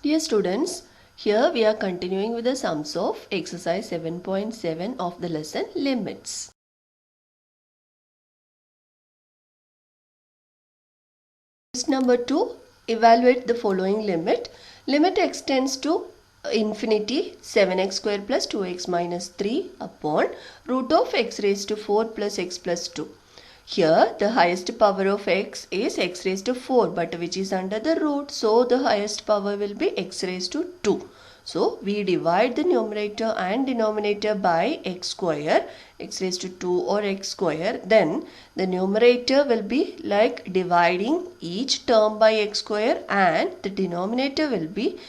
Dear students, here we are continuing with the sums of exercise 7.7 of the lesson limits. Question number 2. Evaluate the following limit. Limit extends to infinity 7x square plus 2x minus 3 upon root of x raised to 4 plus x plus 2. Here the highest power of x is x raised to 4, but which is under the root, so the highest power will be x raised to 2. So we divide the numerator and denominator by x square, x raised to 2 or x square. Then the numerator will be like dividing each term by x square, and the denominator will be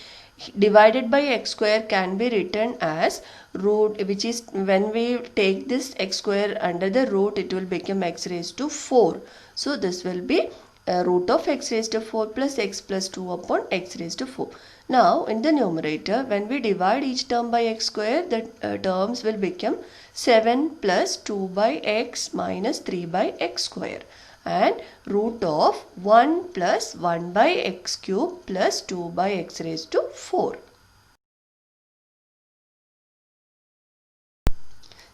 divided by x square can be written as root, which is when we take this x square under the root, it will become x raised to 4. So this will be root of x raised to 4 plus x plus 2 upon x raised to 4. Now in the numerator, when we divide each term by x square, the terms will become 7 plus 2 by x minus 3 by x square, and root of 1 plus 1 by x cube plus 2 by x raised to 4.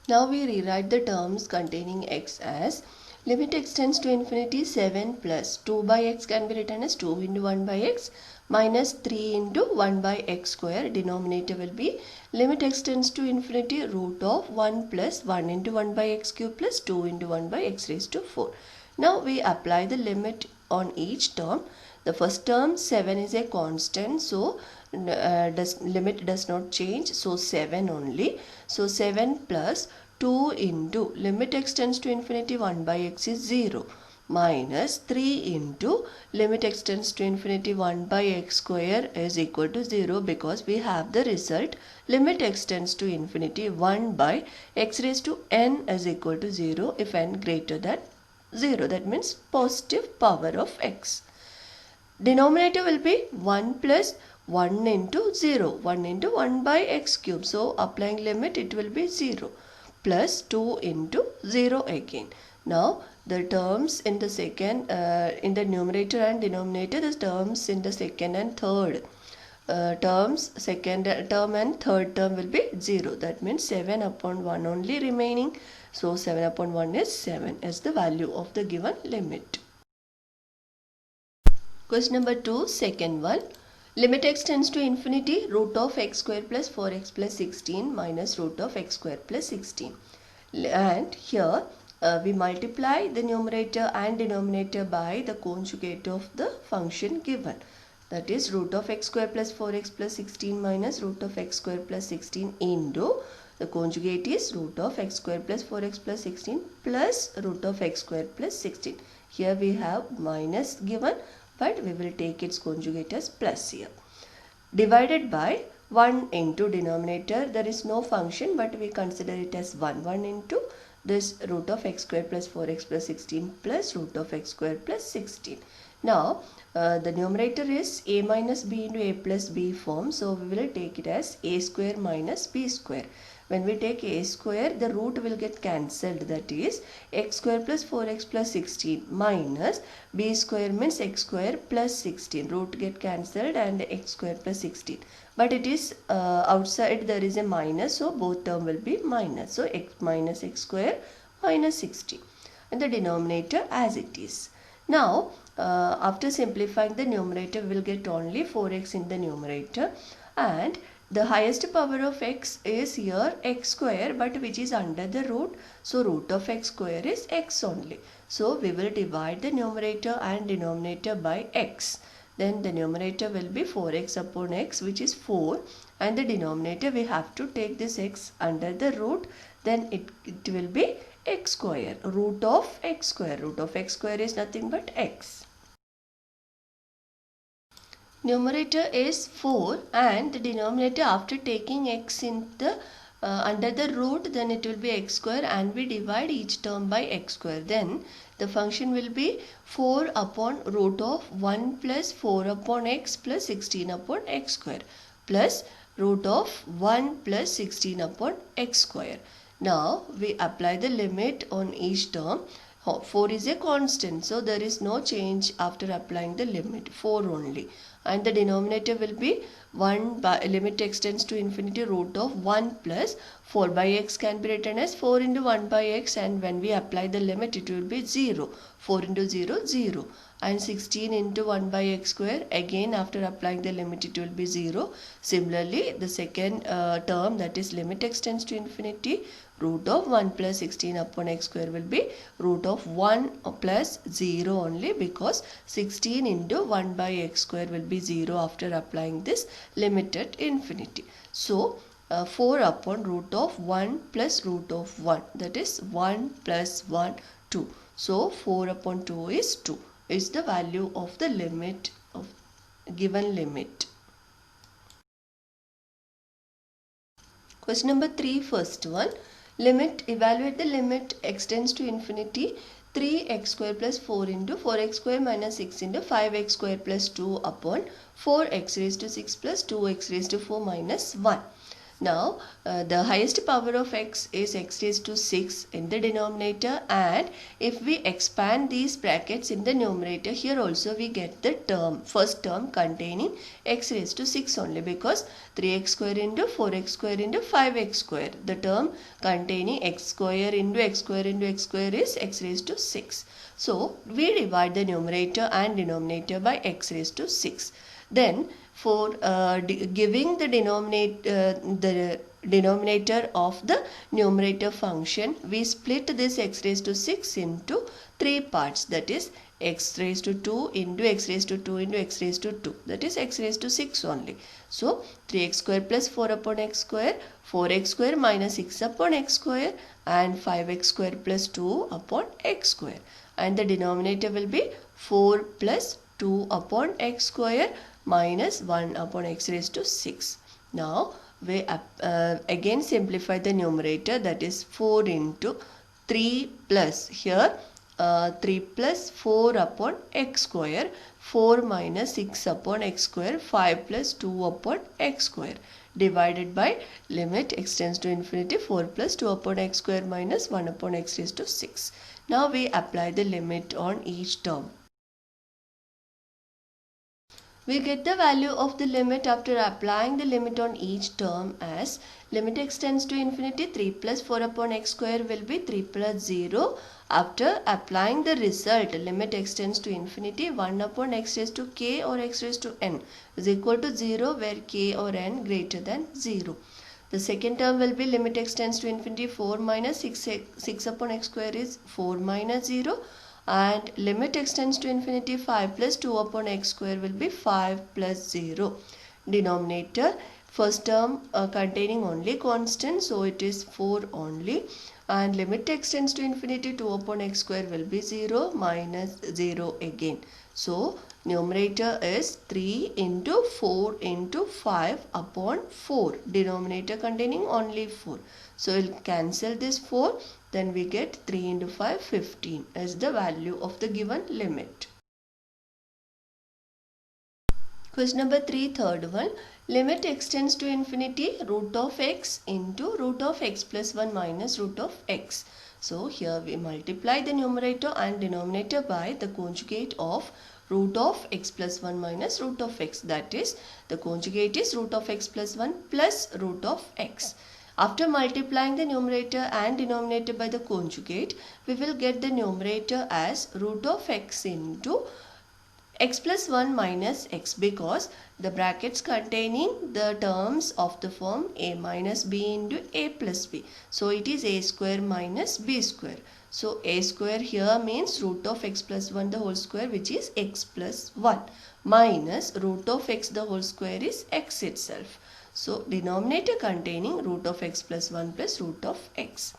Now we rewrite the terms containing x as limit extends to infinity 7 plus 2 by x can be written as 2 into 1 by x minus 3 into 1 by x square. Denominator will be limit extends to infinity root of 1 plus 1 into 1 by x cube plus 2 into 1 by x raised to 4. Now we apply the limit on each term. The first term 7 is a constant, so limit does not change, so 7 only. So 7 plus 2 into limit extends to infinity 1 by x is 0 minus 3 into limit extends to infinity 1 by x square is equal to 0, because we have the result limit extends to infinity 1 by x raised to n is equal to 0 if n greater than 0. That means positive power of x. Denominator will be 1 plus 1 into 0, 1 into 1 by x cube. So applying limit, it will be 0 plus 2 into 0 again. Now the terms in the second, in the numerator and denominator, the terms in the second and third terms, second term and third term will be 0. That means 7 upon 1 only remaining. So 7 upon 1 is 7 as the value of the given limit. Question number 2, second one. Limit x tends to infinity root of x square plus 4x plus 16 minus root of x square plus 16. And here we multiply the numerator and denominator by the conjugate of the function given. That is root of x square plus 4x plus 16 minus root of x square plus 16 into the conjugate is root of x square plus 4x plus 16 plus root of x square plus 16. Here we have minus given, but we will take its conjugate as plus here. Divided by 1 into denominator, there is no function, but we consider it as 1. 1 into this root of x square plus 4x plus 16 plus root of x square plus 16. Now the numerator is a minus b into a plus b form, so we will take it as a square minus b square. When we take a square, the root will get cancelled, that is x square plus 4x plus 16 minus b square means x square plus 16. Root get cancelled and x square plus 16. But it is outside there is a minus, so both term will be minus. So x minus x square minus 16. And the denominator as it is. Now after simplifying the numerator, we will get only 4x in the numerator, and the highest power of x is here x square, but which is under the root, so root of x square is x only. So we will divide the numerator and denominator by x. Then the numerator will be 4x upon x, which is 4, and the denominator we have to take this x under the root, then it will be x square, root of x square. Root of x square is nothing but x. Numerator is 4, and the denominator after taking x in the under the root, then it will be x square, and we divide each term by x square. Then the function will be 4 upon root of 1 plus 4 upon x plus 16 upon x square plus root of 1 plus 16 upon x square. Now we apply the limit on each term. 4 is a constant, so there is no change after applying the limit, 4 only. And the denominator will be 1 by limit extends to infinity root of 1 plus 4 by x can be written as 4 into 1 by x, and when we apply the limit it will be 0. 4 into 0, 0. And 16 into 1 by x square, again after applying the limit it will be 0. Similarly, the second term, that is limit extends to infinity root of 1 plus 16 upon x square, will be root of 1 plus 0 only, because 16 into 1 by x square will be 0 after applying this limit at infinity. So 4 upon root of 1 plus root of 1, that is 1 plus 1, 2. So 4 upon 2 is 2, is the value of the limit of given limit. Question number 3, first one. Limit, evaluate the limit extends to infinity 3x square plus 4 into 4x square minus 6 into 5x square plus 2 upon 4x raised to 6 plus 2x raised to 4 minus 1. Now, the highest power of x is x raised to 6 in the denominator, and if we expand these brackets in the numerator, here also we get the term, first term containing x raised to 6 only, because 3x square into 4x square into 5x square, the term containing x square into x square into x square is x raised to 6. So, we divide the numerator and denominator by x raised to 6. Then, for giving the denominator of the numerator function, we split this x raised to 6 into 3 parts, that is x raised to 2 into x raised to 2 into x raised to 2, that is x raised to 6 only. So 3x square plus 4 upon x square, 4x square minus 6 upon x square, and 5x square plus 2 upon x square, and the denominator will be 4 plus 2 upon x square minus 1 upon x raised to 6. Now we again simplify the numerator, that is 4 into 3 plus here 3 plus 4 upon x square, 4 minus 6 upon x square, 5 plus 2 upon x square, divided by limit extends to infinity 4 plus 2 upon x square minus 1 upon x raised to 6. Now we apply the limit on each term. We get the value of the limit after applying the limit on each term as limit extends to infinity 3 plus 4 upon x square will be 3 plus 0. After applying the result, limit extends to infinity 1 upon x raised to k or x raised to n is equal to 0 where k or n greater than 0. The second term will be limit extends to infinity 4 minus 6 upon x square is 4 minus 0. And limit extends to infinity 5 plus 2 upon x square will be 5 plus 0. Denominator, first term containing only constant, so it is 4 only, and limit extends to infinity 2 upon x square will be 0 minus 0 again. So numerator is 3 into 4 into 5 upon 4, denominator containing only 4. So we'll cancel this 4, then we get 3 into 5, 15 as the value of the given limit. Question number 3, third one. Limit extends to infinity root of x into root of x plus 1 minus root of x. So here we multiply the numerator and denominator by the conjugate of root of x plus 1 minus root of x, that is the conjugate is root of x plus 1 plus root of x. After multiplying the numerator and denominator by the conjugate, we will get the numerator as root of x into x plus 1 minus x, because the brackets containing the terms of the form a minus b into a plus b. So it is a square minus b square. So a square here means root of x plus 1 the whole square, which is x plus 1, minus root of x the whole square is x itself. So denominator containing root of x plus 1 plus root of x.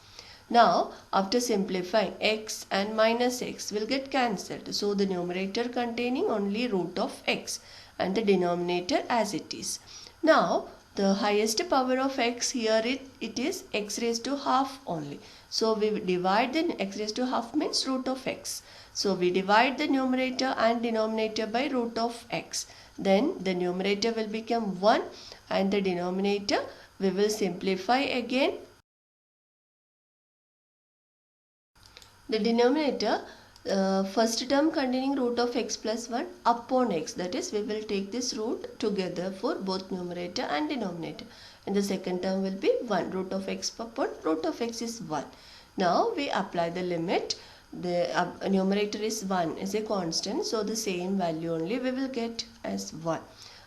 Now after simplifying, x and minus x will get cancelled. So the numerator containing only root of x and the denominator as it is. Now the highest power of x here it is x raised to half only. So we divide the x raised to half means root of x. So we divide the numerator and denominator by root of x. Then the numerator will become 1 and the denominator we will simplify again. The denominator, first term containing root of x plus 1 upon x, that is we will take this root together for both numerator and denominator, and the second term will be 1, root of x upon root of x is 1. Now we apply the limit. The numerator is 1 is a constant, so the same value only we will get as 1,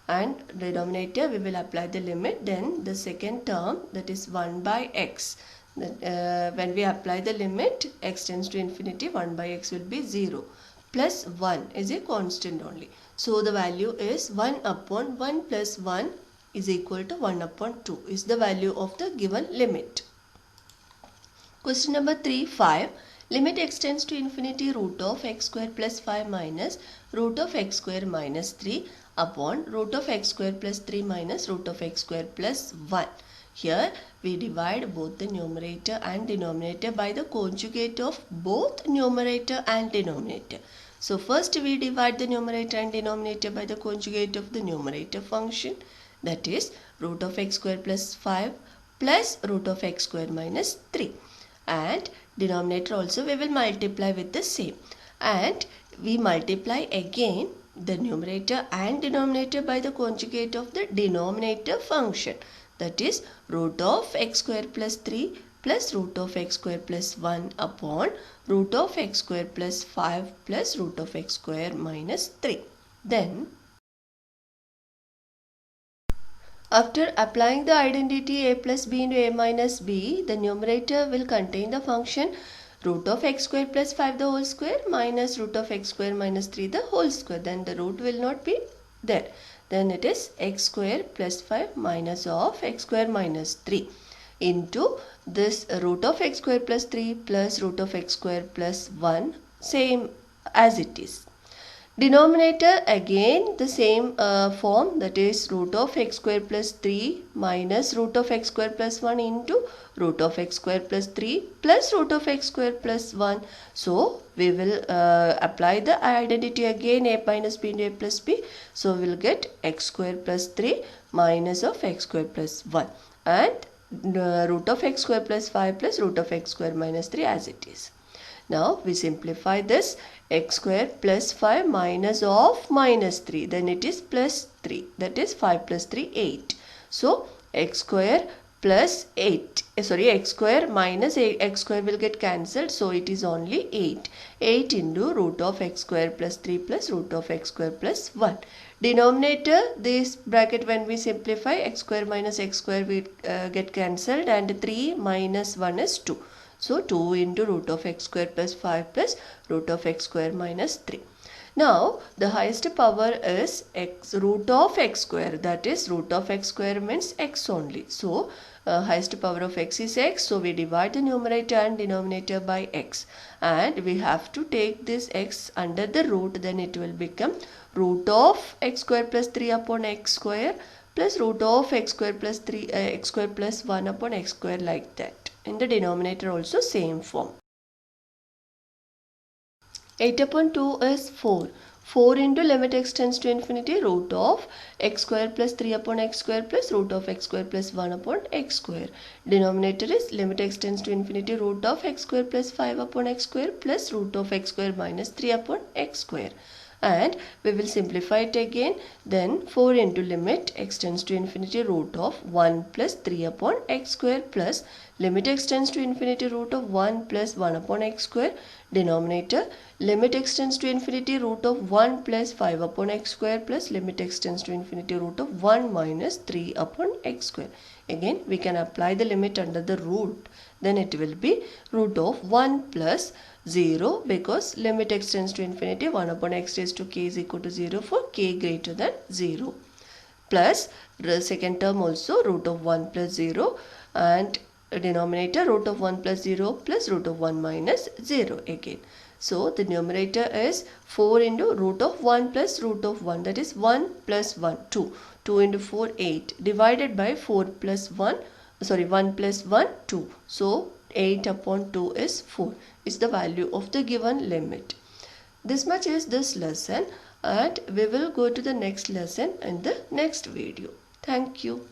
and denominator we will apply the limit. Then the second term, that is 1 by x, when we apply the limit x tends to infinity, 1 by x will be 0, plus 1 is a constant only, so the value is 1 upon 1 plus 1 is equal to 1 upon 2 is the value of the given limit. Question number 3, 5. Limit x tends to infinity, root of x square plus 5 minus root of x square minus 3 upon root of x square plus 3 minus root of x square plus 1. Here we divide both the numerator and denominator by the conjugate of both numerator and denominator. So first we divide the numerator and denominator by the conjugate of the numerator function, that is root of x square plus 5 plus root of x square minus 3, and denominator also we will multiply with the same, and we multiply again the numerator and denominator by the conjugate of the denominator function, that is root of x square plus 3 plus root of x square plus 1 upon root of x square plus 5 plus root of x square minus 3. Then after applying the identity a plus b into a minus b, the numerator will contain the function root of x square plus 5 the whole square minus root of x square minus 3 the whole square. Then the root will not be there. Then it is x square plus 5 minus of x square minus 3 into this root of x square plus 3 plus root of x square plus 1, same as it is. Denominator again the same form, that is root of x square plus 3 minus root of x square plus 1 into root of x square plus 3 plus root of x square plus 1. So we will apply the identity again, a minus b into a plus b. So we will get x square plus 3 minus of x square plus 1, and root of x square plus 5 plus root of x square minus 3 as it is. Now we simplify this, x square plus 5 minus of minus 3, then it is plus 3, that is 5 plus 3 8. So x square plus 8, x square minus x square will get cancelled, so it is only 8. 8 into root of x square plus 3 plus root of x square plus 1. Denominator, this bracket when we simplify, x square minus x square will get cancelled, and 3 minus 1 is 2. So 2 into root of x square plus 5 plus root of x square minus 3. Now the highest power is x root of x square, that is root of x square means x only. So highest power of x is x, so we divide the numerator and denominator by x, and we have to take this x under the root, then it will become root of x square plus 3 upon x square plus root of x square plus 3 x square plus 1 upon x square, like that. In the denominator also same form. 8 upon 2 is 4. 4 into limit x tends to infinity, root of x square plus 3 upon x square plus root of x square plus 1 upon x square. Denominator is limit x tends to infinity, root of x square plus 5 upon x square plus root of x square minus 3 upon x square. And we will simplify it again. Then 4 into limit x tends to infinity, root of 1 plus 3 upon x square plus limit x tends to infinity, root of 1 plus 1 upon x square. Denominator, limit x tends to infinity, root of 1 plus 5 upon x square plus limit x tends to infinity, root of 1 minus 3 upon x square. Again we can apply the limit under the root, then it will be root of 1 plus 0, because limit x tends to infinity, 1 upon x raised to k is equal to 0 for k greater than 0, plus the second term also root of 1 plus 0, and denominator root of 1 plus 0 plus root of 1 minus 0 again. So the numerator is 4 into root of 1 plus root of 1, that is 1 plus 1, 2. 2 into 4, 8, divided by 4 plus 1, 1 plus 1, 2. So 8 upon 2 is 4, is the value of the given limit. This much is this lesson, and we will go to the next lesson in the next video. Thank you.